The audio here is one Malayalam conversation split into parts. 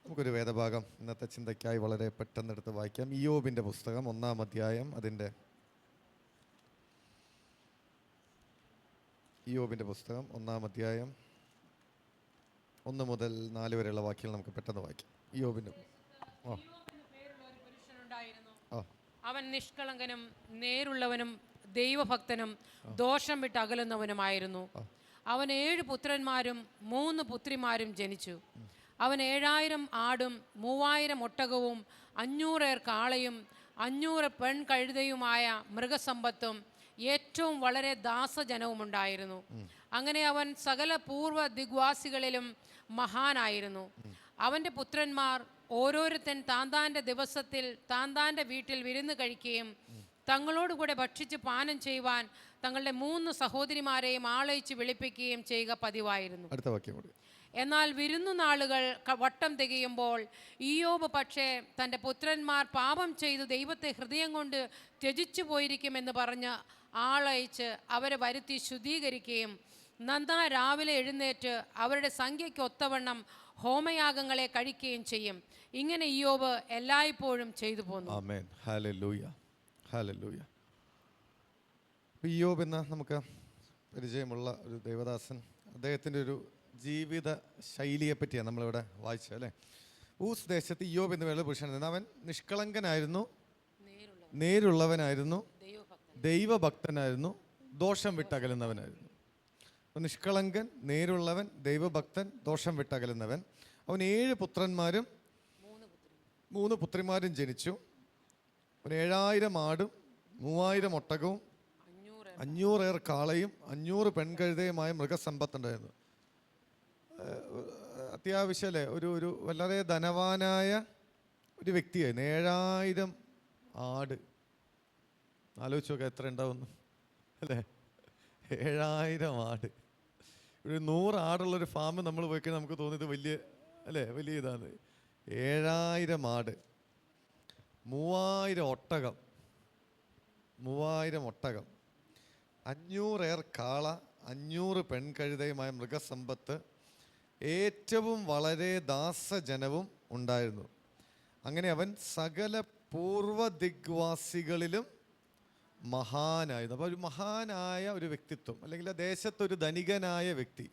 നമുക്കൊരു വേദഭാഗം ഇന്നത്തെ ചിന്തയ്ക്കായി വളരെ പെട്ടെന്നെടുത്ത് വായിക്കാം. ഇയ്യോബിൻ്റെ പുസ്തകം 1-ാം അധ്യായം, അതിൻ്റെ ഇയ്യോബിൻ്റെ പുസ്തകം 1-ാം അധ്യായം 1 മുതൽ 4 വരെയുള്ള വാക്യങ്ങൾ നമുക്ക് പെട്ടെന്ന് വായിക്കാം. ഇയ്യോബിൻ്റെ അവൻ നിഷ്കളങ്കനും നേരുള്ളവനും ദൈവഭക്തനും ദോഷം വിട്ട് അകലുന്നവനുമായിരുന്നു. അവൻ 7 പുത്രന്മാരും 3 പുത്രിമാരും ജനിച്ചു. അവൻ 7000 ആടും 3000 ഒട്ടകവും 500 കാളയും 500 പെൺകഴുതയുമായ മൃഗസമ്പത്തും ഏറ്റവും വളരെ ദാസജനവും ഉണ്ടായിരുന്നു. അങ്ങനെ അവൻ സകല പൂർവ്വ ദിഗ്വാസികളിലും മഹാനായിരുന്നു. അവൻ്റെ പുത്രന്മാർ ഓരോരുത്തൻ താന്താൻ്റെ ദിവസത്തിൽ താന്താൻ്റെ വീട്ടിൽ വിരുന്ന് കഴിക്കുകയും തങ്ങളോടുകൂടെ ഭക്ഷിച്ച് പാനം ചെയ്യുവാൻ തങ്ങളുടെ 3 സഹോദരിമാരെയും ആളയിച്ച് വിളിപ്പിക്കുകയും ചെയ്യുക പതിവായിരുന്നു. അടുത്ത വാക്യം കൂടി. എന്നാൽ വിരുന്നുനാളുകൾ വട്ടം തികയുമ്പോൾ ഇയ്യോബ് പക്ഷേ തൻ്റെ പുത്രന്മാർ പാപം ചെയ്ത് ദൈവത്തെ ഹൃദയം കൊണ്ട് ത്യജിച്ചു പോയിരിക്കുമെന്ന് പറഞ്ഞ് ആളയച്ച് അവരെ വരുത്തി ശുദ്ധീകരിക്കുകയും നന്നാ രാവിലെ എഴുന്നേറ്റ് അവരുടെ സംഖ്യയ്ക്ക് ഒത്തവണ്ണം ഹോമയാഗങ്ങളെ കഴിക്കുകയും ചെയ്യും. ഇങ്ങനെ ഇയ്യോബ് എല്ലായ്പ്പോഴും ചെയ്തു പോന്നു. ആമേൻ. Hallelujah, hallelujah. ഇയ്യോബ് എന്ന നമുക്ക് പരിചയമുള്ള ഒരു ദേവദാസൻ, അദ്ദേഹത്തിൻ്റെ ഒരു ജീവിത ശൈലിയെ പറ്റിയാണ് നമ്മളിവിടെ വായിച്ചത് അല്ലേ. ഊസ് ദേശത്ത് ഇയ്യോബ് എന്ന് പറയുന്ന പുരുഷനായിരുന്നു. അവൻ നിഷ്കളങ്കനായിരുന്നു, നേരുള്ളവനായിരുന്നു, ദൈവഭക്തനായിരുന്നു, ദോഷം വിട്ടകലുന്നവനായിരുന്നു. നിഷ്കളങ്കൻ, നേരുള്ളവൻ, ദൈവഭക്തൻ, ദോഷം വിട്ടകലുന്നവൻ. അവൻ 7 പുത്രന്മാരും 3 പുത്രിമാരും ജനിച്ചു. അവൻ 7000 ആടും 3000 ഒട്ടകവും 500 കാളയും 500 പെൺകഴുതയുമായ മൃഗസമ്പത്തുണ്ടായിരുന്നു. അത്യാവശ്യം അല്ലേ, ഒരു വളരെ ധനവാനായ ഒരു വ്യക്തിയായിരുന്നു. 7000 ആട്, ആലോചിച്ച് നോക്കാം എത്ര ഉണ്ടാവുന്നു അല്ലേ. 7000 ആട്, ഒരു 100 ആടുള്ളൊരു ഫാം നമ്മൾ പോയി കഴിഞ്ഞാൽ നമുക്ക് തോന്നിയത് വലിയ അല്ലേ, വലിയ ഇതാണ്. 7000 ആട്, 3000 ഒട്ടകം, 500 കാള, 500 പെൺകഴുതയുമായ മൃഗസമ്പത്ത്, ഏറ്റവും വളരെ ദാസജനവും ഉണ്ടായിരുന്നു. അങ്ങനെ അവൻ സകല പൂർവ്വ ദിഗ്വാസികളിലും മഹാനായിരുന്നു. അപ്പോൾ ഒരു മഹാനായ ഒരു വ്യക്തിത്വം, അല്ലെങ്കിൽ ആ ദേശത്തൊരു ധനികനായ വ്യക്തി.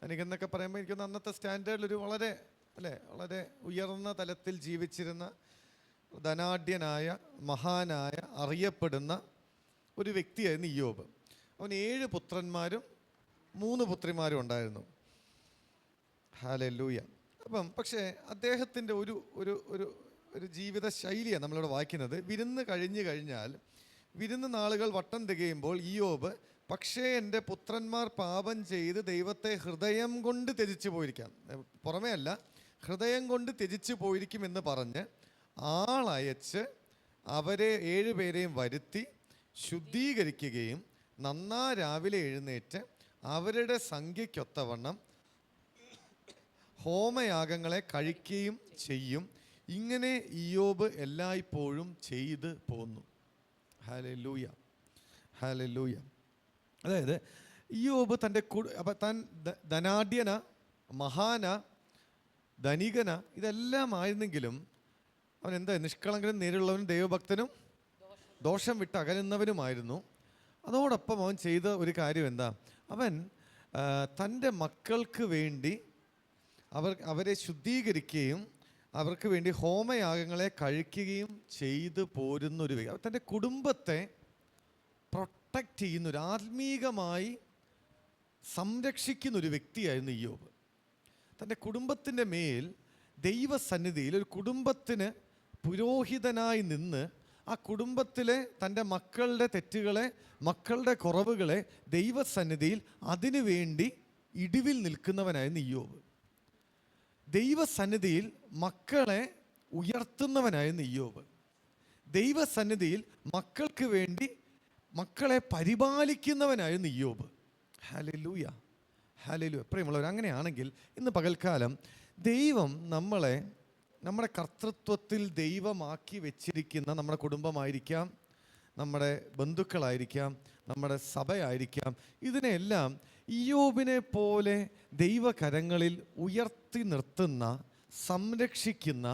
ധനികൻ എന്നൊക്കെ പറയുമ്പോൾ എനിക്കൊന്ന് അന്നത്തെ സ്റ്റാൻഡേർഡിൽ ഒരു വളരെ വളരെ ഉയർന്ന തലത്തിൽ ജീവിച്ചിരുന്ന ധനാഢ്യനായ മഹാനായ അറിയപ്പെടുന്ന ഒരു വ്യക്തിയായിരുന്നു ഇയ്യോബ്. അവൻ 7 പുത്രന്മാരും 3 പുത്രിമാരും ഉണ്ടായിരുന്നു. ഹല്ലേലൂയ. അപ്പം പക്ഷേ അദ്ദേഹത്തിൻ്റെ ഒരു ജീവിത ശൈലിയാണ് നമ്മളിവിടെ വായിക്കുന്നത്. വിരുന്ന് കഴിഞ്ഞാൽ വിരുന്ന് നാളുകൾ വട്ടം തികയുമ്പോൾ ഇയ്യോബ് പക്ഷേ എൻ്റെ പുത്രന്മാർ പാപം ചെയ്ത് ദൈവത്തെ ഹൃദയം കൊണ്ട് ത്യജിച്ചു പോയിരിക്കാം, പുറമേ അല്ല, ഹൃദയം കൊണ്ട് ത്യജിച്ചു പോയിരിക്കുമെന്ന് പറഞ്ഞ് ആളയച്ച് അവരെ 7 പേരെയും വരുത്തി ശുദ്ധീകരിക്കുകയും നന്നാ രാവിലെ എഴുന്നേറ്റ് അവരുടെ സംഖ്യയ്ക്കൊത്തവണ്ണം ഹോമയാഗങ്ങളെ കഴിക്കുകയും ചെയ്യും. ഇങ്ങനെ ഇയ്യോബ് എല്ലായ്പ്പോഴും ചെയ്ത് പോന്നു. Hallelujah, hallelujah. അതായത് ഇയ്യോബ് താൻ ധനാഢ്യന, മഹാന, ധനികന, ഇതെല്ലാം ആയിരുന്നെങ്കിലും അവൻ എന്താ, നിഷ്കളങ്കനും നേരുള്ളവനും ദൈവഭക്തനും ദോഷം വിട്ട് അകലുന്നവനുമായിരുന്നു. അതോടൊപ്പം അവൻ ചെയ്ത ഒരു കാര്യം എന്താ, അവൻ തൻ്റെ മക്കൾക്ക് വേണ്ടി അവരെ ശുദ്ധീകരിക്കുകയും അവർക്ക് വേണ്ടി ഹോമയാഗങ്ങളെ കഴിക്കുകയും ചെയ്തു പോരുന്നൊരു വ്യക്തി. തൻ്റെ കുടുംബത്തെ പ്രൊട്ടക്റ്റ് ചെയ്യുന്നൊരു, ആത്മീകമായി സംരക്ഷിക്കുന്നൊരു വ്യക്തിയായിരുന്നു ഇയ്യോബ്. തൻ്റെ കുടുംബത്തിൻ്റെ മേൽ ദൈവസന്നിധിയിൽ ഒരു കുടുംബത്തിന് പുരോഹിതനായി നിന്ന് ആ കുടുംബത്തിലെ തൻ്റെ മക്കളുടെ തെറ്റുകളെ, മക്കളുടെ കുറവുകളെ ദൈവസന്നിധിയിൽ അതിനു വേണ്ടി ഇടിവിൽ നിൽക്കുന്നവനായിരുന്നു ഇയ്യോബ്. ദൈവസന്നിധിയിൽ മക്കളെ ഉയർത്തുന്നവനായിരുന്നു ഇയ്യോബ്. ദൈവസന്നിധിയിൽ മക്കൾക്ക് വേണ്ടി മക്കളെ പരിപാലിക്കുന്നവനായിരുന്നു ഇയ്യോബ്. Hallelujah, hallelujah. പ്രിയമുള്ളവർ, അങ്ങനെയാണെങ്കിൽ ഇന്ന് പകൽക്കാലം ദൈവം നമ്മുടെ കർത്തൃത്വത്തിൽ ദൈവമാക്കി വെച്ചിരിക്കുന്ന നമ്മുടെ കുടുംബമായിരിക്കാം, നമ്മുടെ ബന്ധുക്കളായിരിക്കാം, നമ്മുടെ സഭയായിരിക്കാം, ഇതിനെല്ലാം ഇയ്യോബിനെ പോലെ ദൈവകരങ്ങളിൽ ഉയർത്തി നിർത്തുന്ന സംരക്ഷിക്കുന്ന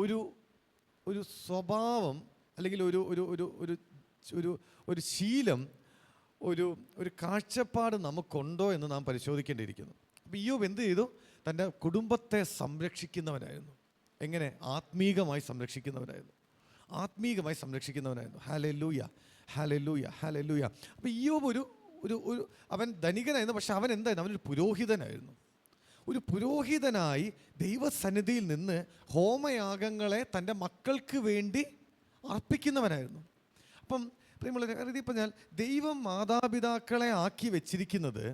ഒരു ഒരു സ്വഭാവം അല്ലെങ്കിൽ ഒരു ഒരു ഒരു ഒരു ഒരു ഒരു ശീലം, ഒരു കാഴ്ചപ്പാട് നമുക്കുണ്ടോ എന്ന് നാം പരിശോധിക്കേണ്ടിയിരിക്കുന്നു. അപ്പോൾ ഇയ്യോബ് എന്ത് ചെയ്തു? തൻ്റെ കുടുംബത്തെ സംരക്ഷിക്കുന്നവനായിരുന്നു. എങ്ങനെ? ആത്മീകമായി സംരക്ഷിക്കുന്നവനായിരുന്നു. ആത്മീകമായി സംരക്ഷിക്കുന്നവനായിരുന്നു. Hallelujah, hallelujah, hallelujah. അപ്പോൾ ഇയ്യോബ് ഒരു ഒരു ഒരു അവൻ ധനികനായിരുന്നു, പക്ഷെ അവൻ എന്തായിരുന്നു? അവനൊരു പുരോഹിതനായിരുന്നു. ഒരു പുരോഹിതനായി ദൈവസന്നിധിയിൽ നിന്ന് ഹോമയാഗങ്ങളെ തൻ്റെ മക്കൾക്ക് വേണ്ടി അർപ്പിക്കുന്നവനായിരുന്നു. അപ്പം പ്രിയമുള്ളവരെ, പറഞ്ഞാൽ ദൈവം മാതാപിതാക്കളെ ആക്കി വെച്ചിരിക്കുന്നത്,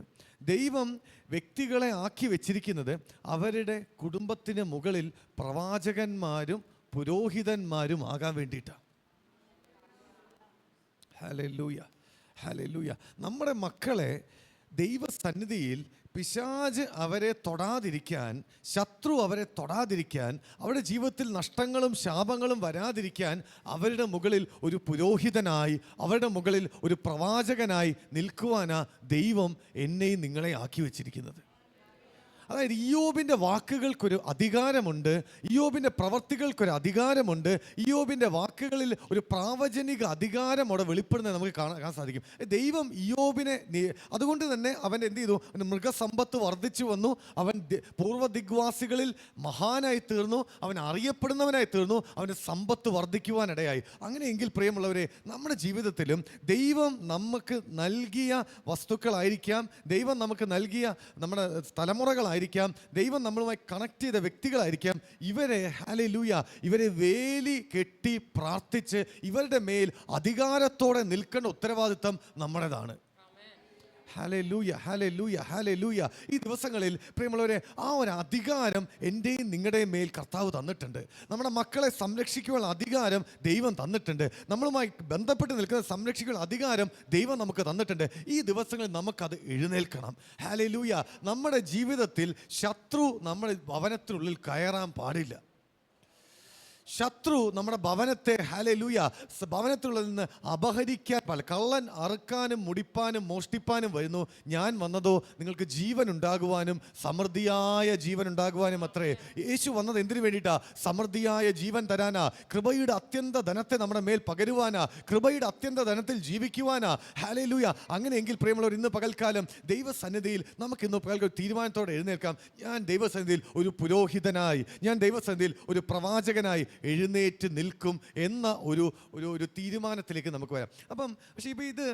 ദൈവം വ്യക്തികളെ ആക്കി വെച്ചിരിക്കുന്നത് അവരുടെ കുടുംബത്തിന് മുകളിൽ പ്രവാചകന്മാരും പുരോഹിതന്മാരും ആകാൻ വേണ്ടിയിട്ടാണ്. Hallelujah, hallelujah. നമ്മുടെ മക്കളെ ദൈവസന്നിധിയിൽ പിശാച് അവരെ തൊടാതിരിക്കാൻ, ശത്രു അവരെ തൊടാതിരിക്കാൻ, അവരുടെ ജീവിതത്തിൽ നഷ്ടങ്ങളും ശാപങ്ങളും വരാതിരിക്കാൻ അവരുടെ മുകളിൽ ഒരു പുരോഹിതനായി, അവരുടെ മുകളിൽ ഒരു പ്രവാചകനായി നിൽക്കുവാനാ ദൈവം എന്നെയും നിങ്ങളെ ആക്കി വെച്ചിരിക്കുന്നത്. അതായത് ഇയ്യോബിൻ്റെ വാക്കുകൾക്കൊരു അധികാരമുണ്ട്, ഇയ്യോബിൻ്റെ പ്രവർത്തികൾക്കൊരു അധികാരമുണ്ട്, ഇയ്യോബിൻ്റെ വാക്കുകളിൽ ഒരു പ്രാവചനിക അധികാരം അവിടെ വെളിപ്പെടുന്നത് നമുക്ക് കാണാൻ സാധിക്കും. ദൈവം ഇയ്യോബിനെ, അതുകൊണ്ട് തന്നെ അവൻ എന്ത് ചെയ്തു? മൃഗസമ്പത്ത് വർദ്ധിച്ചു വന്നു, അവൻ പൂർവ്വദിഗ്വാസികളിൽ മഹാനായി തീർന്നു, അവൻ അറിയപ്പെടുന്നവനായി തീർന്നു, അവൻ്റെ സമ്പത്ത് വർദ്ധിക്കുവാനിടയായി. അങ്ങനെയെങ്കിൽ പ്രിയമുള്ളവരെ, നമ്മുടെ ജീവിതത്തിലും ദൈവം നമുക്ക് നൽകിയ വസ്തുക്കളായിരിക്കാം, ദൈവം നമുക്ക് നൽകിയ നമ്മുടെ തലമുറകളായിരിക്കാം, ദൈവം നമ്മളുമായി കണക്ട് ചെയ്ത വ്യക്തികളായിരിക്കാം, ഇവരെ ഹല്ലേലൂയ, ഇവരെ വേലി കെട്ടി പ്രാർത്ഥിച്ച് ഇവരുടെ മേൽ അധികാരത്തോടെ നിൽക്കേണ്ട ഉത്തരവാദിത്തം നമ്മുടേതാണ്. Hallelujah, hallelujah, hallelujah. ഈ ദിവസങ്ങളിൽ പ്രിയമുള്ളവരെ, ആ ഒരു അധികാരം എൻ്റെയും നിങ്ങളുടെയും മേൽ കർത്താവ് തന്നിട്ടുണ്ട്. നമ്മുടെ മക്കളെ സംരക്ഷിക്കുവാനുള്ള അധികാരം ദൈവം തന്നിട്ടുണ്ട്. നമ്മളുമായി ബന്ധപ്പെട്ട് നിൽക്കുന്ന സംരക്ഷിക്കാനുള്ള അധികാരം ദൈവം നമുക്ക് തന്നിട്ടുണ്ട്. ഈ ദിവസങ്ങളിൽ നമുക്കത് എഴുന്നേൽക്കണം. ഹല്ലേലൂയ. നമ്മുടെ ജീവിതത്തിൽ ശത്രു നമ്മുടെ ഭവനത്തിനുള്ളിൽ കയറാൻ പാടില്ല. ശത്രു നമ്മുടെ ഭവനത്തെ ഹല്ലേലൂയ ഭവനത്തിനുള്ളിൽ നിന്ന് അപഹരിക്കാൻ പാടില്ല. കള്ളൻ അറുക്കാനും മുടിപ്പാനും മോഷ്ടിപ്പാനും വരുന്നു, ഞാൻ വന്നതോ നിങ്ങൾക്ക് ജീവൻ ഉണ്ടാകുവാനും സമൃദ്ധിയായ ജീവൻ ഉണ്ടാകുവാനും അത്രേ. യേശു വന്നത് എന്തിനു വേണ്ടിയിട്ടാ? സമൃദ്ധിയായ ജീവൻ തരാനാ, കൃപയുടെ അത്യന്ത ധനത്തെ നമ്മുടെ മേൽ പകരുവാനാ, കൃപയുടെ അത്യന്ത ധനത്തിൽ ജീവിക്കുവാനാ. ഹല്ലേലൂയ. അങ്ങനെയെങ്കിൽ പ്രിയമുള്ളവർ, ഇന്ന് പകൽക്കാലം ദൈവസന്നിധിയിൽ നമുക്ക് ഇന്ന് പകൽക്കാലം തീരുമാനത്തോടെ എഴുന്നേൽക്കാം. ഞാൻ ദൈവസന്നിധിയിൽ ഒരു പുരോഹിതനായി, ഞാൻ ദൈവസന്നിധിയിൽ ഒരു പ്രവാചകനായി എഴുന്നേറ്റ് നിൽക്കും എന്ന ഒരു തീരുമാനത്തിലേക്ക് നമുക്ക് വരാം. പക്ഷേ ഇത്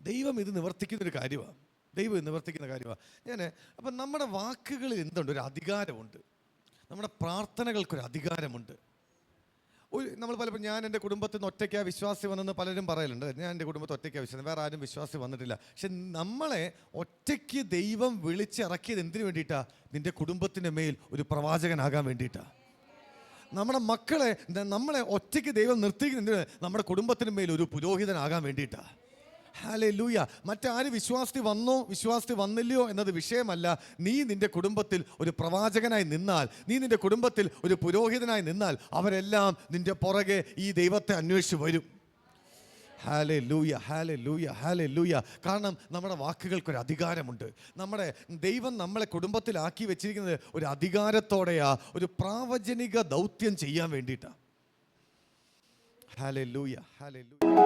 ദൈവം ഇത് നിവർത്തിക്കുന്നൊരു കാര്യമാണ്. ദൈവം നിവർത്തിക്കുന്ന കാര്യമാണ്. അപ്പം നമ്മുടെ വാക്കുകളിൽ എന്തുണ്ട്? ഒരു അധികാരമുണ്ട്. നമ്മുടെ പ്രാർത്ഥനകൾക്കൊരു അധികാരമുണ്ട്. നമ്മൾ പലപ്പോഴും, ഞാൻ എൻ്റെ കുടുംബത്തിൽ നിന്ന് ഒറ്റയ്ക്കാണ് വിശ്വാസി വന്നെന്ന് പലരും പറയലുണ്ട്. ഞാൻ എൻ്റെ കുടുംബത്തിൽ ഒറ്റയ്ക്കാണ് വിശ്വാസം, വേറെ ആരും വിശ്വാസി വന്നിട്ടില്ല. പക്ഷെ നമ്മളെ ഒറ്റയ്ക്ക് ദൈവം വിളിച്ചിറക്കിയത് എന്തിനു വേണ്ടിയിട്ടാണ്? നിൻ്റെ കുടുംബത്തിൻ്റെ മേൽ ഒരു പ്രവാചകനാകാൻ വേണ്ടിയിട്ടാണ്. നമ്മുടെ മക്കളെ, നമ്മളെ ഒറ്റയ്ക്ക് ദൈവം നിർത്തിക്കുന്നത് നമ്മുടെ കുടുംബത്തിന് മേൽ ഒരു പുരോഹിതനാകാൻ വേണ്ടിയിട്ടാണ്. ഹല്ലേലൂയ. മറ്റാര് വിശ്വാസത്തിൽ വന്നോ വിശ്വാസത്തിൽ വന്നില്ലയോ എന്നത് വിഷയമല്ല. നീ നിന്റെ കുടുംബത്തിൽ ഒരു പ്രവാചകനായി നിന്നാൽ, നീ നിന്റെ കുടുംബത്തിൽ ഒരു പുരോഹിതനായി നിന്നാൽ, അവരെല്ലാം നിന്റെ പുറകെ ഈ ദൈവത്തെ അന്വേഷിച്ച് വരും. Hallelujah, hallelujah, hallelujah. കാരണം നമ്മുടെ വാക്കുകൾക്കൊരു അധികാരമുണ്ട്. നമ്മുടെ ദൈവം നമ്മളെ കുടുംബത്തിലാക്കി വെച്ചിരിക്കുന്നത് ഒരു അധികാരത്തോടെയാ, ഒരു പ്രാവചനിക ദൗത്യം ചെയ്യാൻ വേണ്ടിയിട്ടാണ്. Hallelujah, hallelujah.